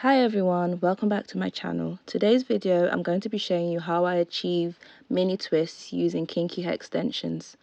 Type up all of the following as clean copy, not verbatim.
Hi everyone, welcome back to my channel. Today's video I'm going to be showing you how I achieve mini twists using kinky hair extensions.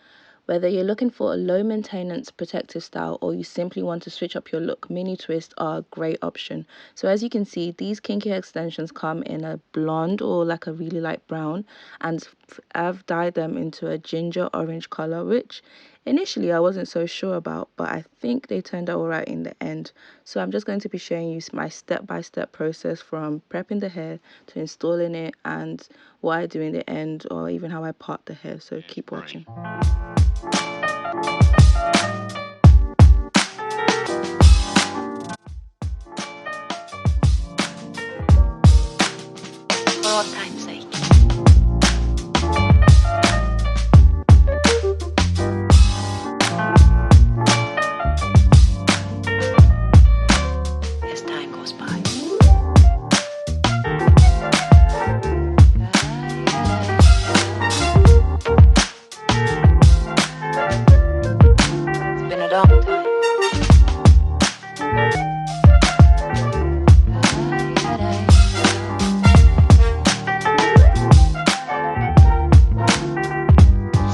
Whether you're looking for a low maintenance protective style or you simply want to switch up your look, mini twists are a great option. So as you can see, these kinky hair extensions come in a blonde or like a really light brown, and I've dyed them into a ginger orange color, which initially I wasn't so sure about, but I think they turned out alright in the end. So I'm just going to be showing you my step-by-step process from prepping the hair to installing it and what I do in the end, or even how I part the hair. So keep watching. For all time's sake. As time goes by. It's been a long time.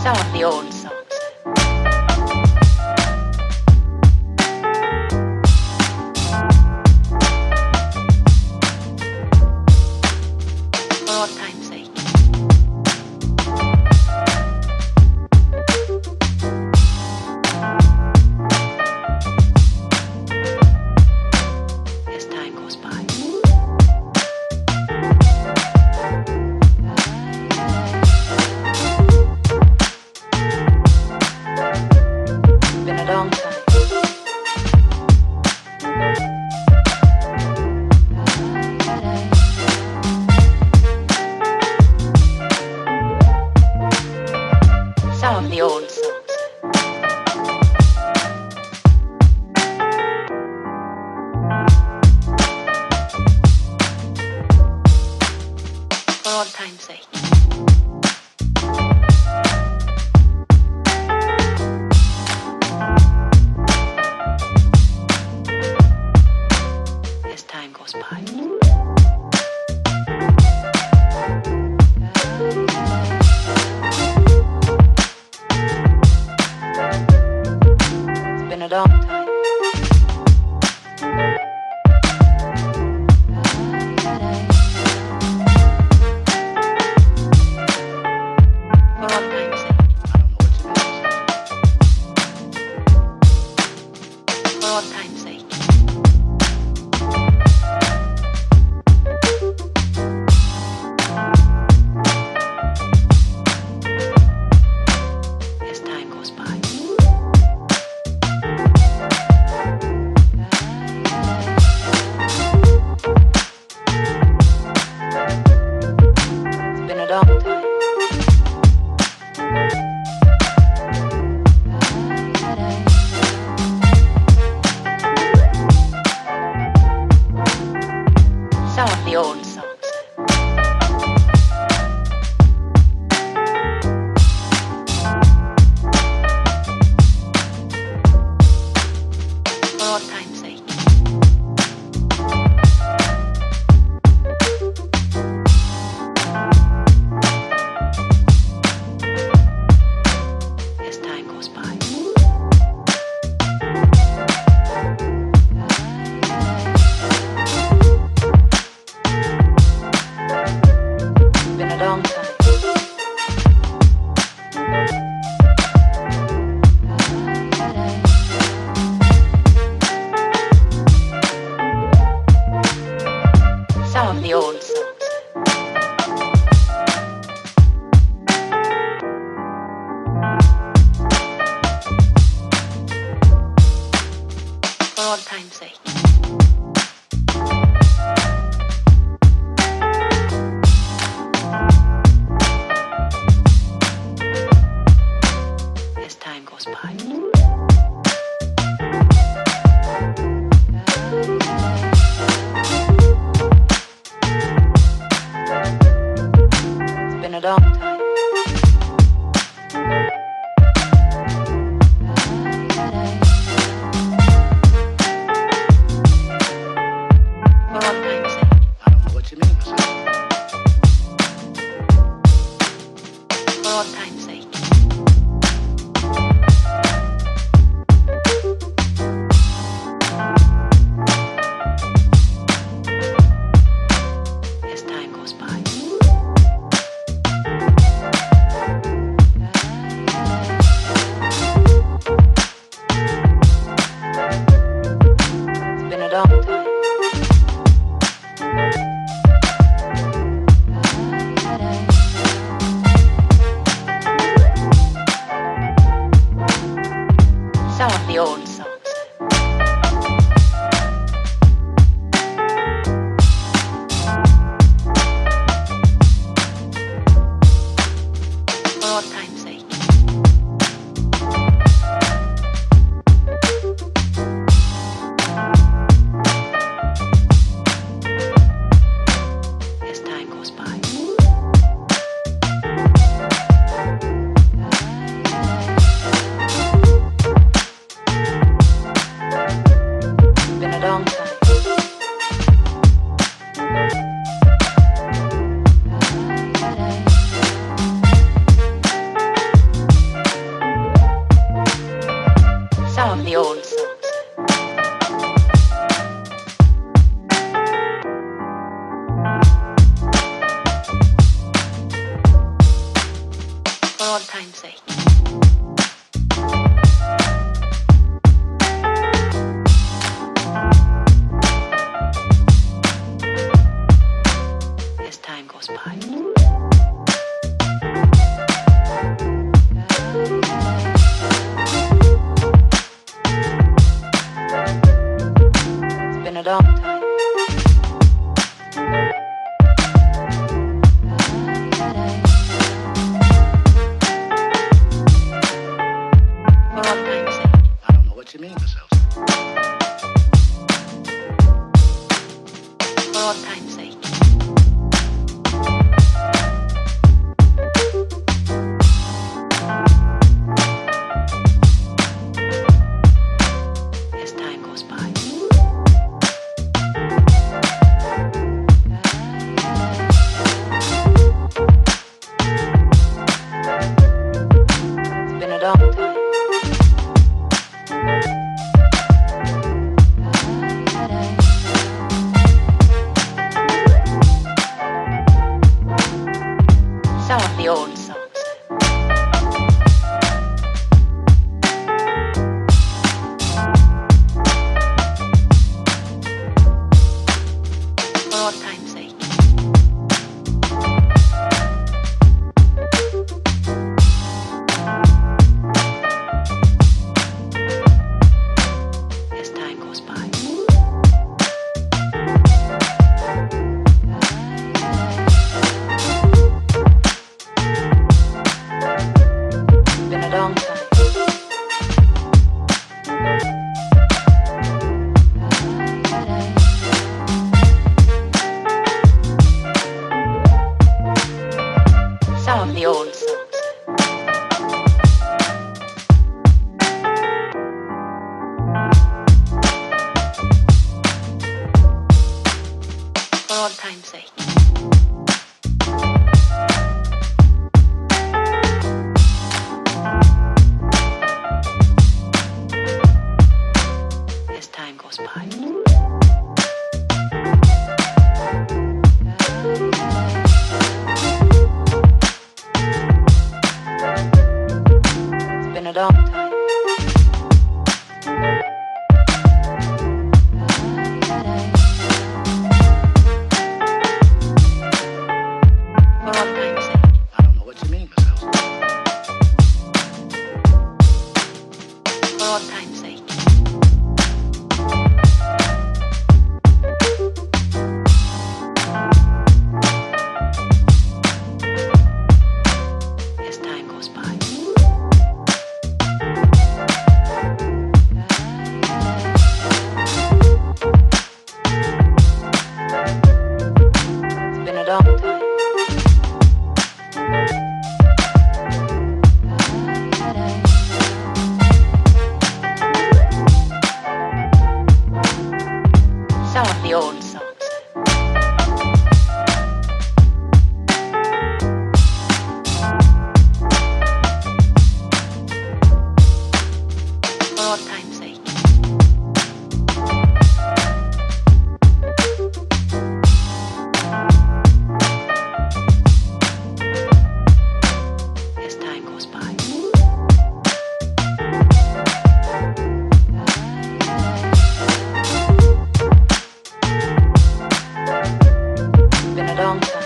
Some of the old songs. For all time's sake. As time goes by. Been a long time. Some of the old songs. For all time's sake. As time goes by. It's been a long time. For all time's sake. For all time's sake. As time goes by. It's been a long time. Some of the old songs. For all time's sake. As time goes by. Been a long time. Some of the old songs. For all time's sake. As time goes by. all time's sake. As time goes by. It's been a long time. Some of the old songs. For all time's sake. As time goes by. It's been a long time. Some of the old songs. For all time's sake. As time goes by. It's been a long time. For all time's sake. I don't know what you mean, Miss Elsa. For all time's sake. As time goes by. It's been a long time. Some of the old songs. For all time's sake. As time goes by. It's been a long time.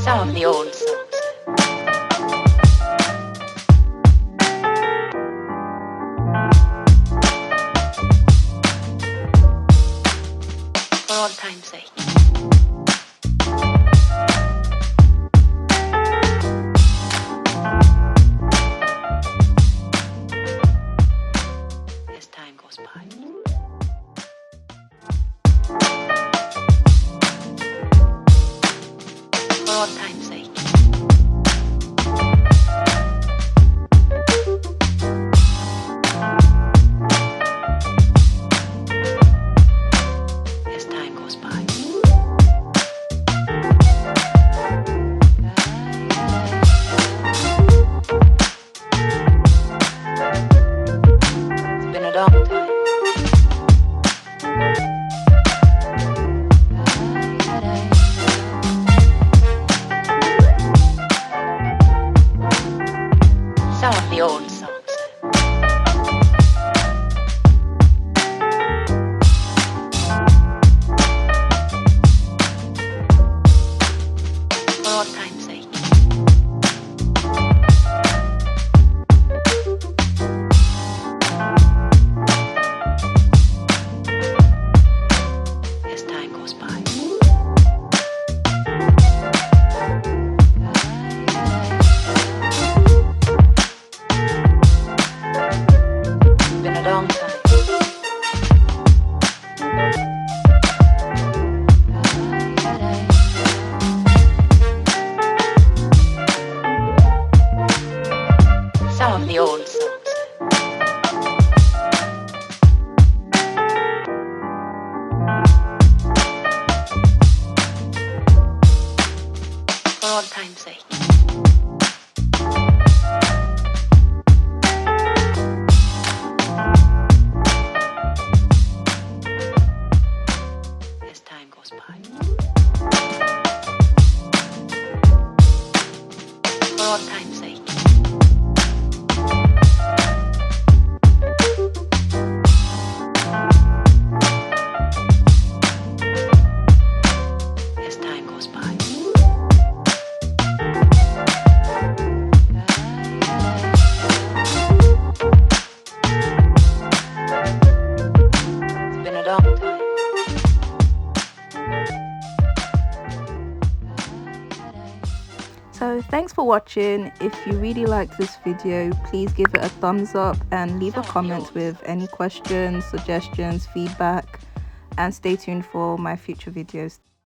Some of the old songs. For all time's sake. As time goes by. For all time's sake. As time goes by. It's been a long time. sake. As time goes by. For all time's sake. As time goes by. It's been a long time. So thanks for watching. If you really liked this video, please give it a thumbs up and leave a comment with any questions, suggestions, feedback, and stay tuned for my future videos.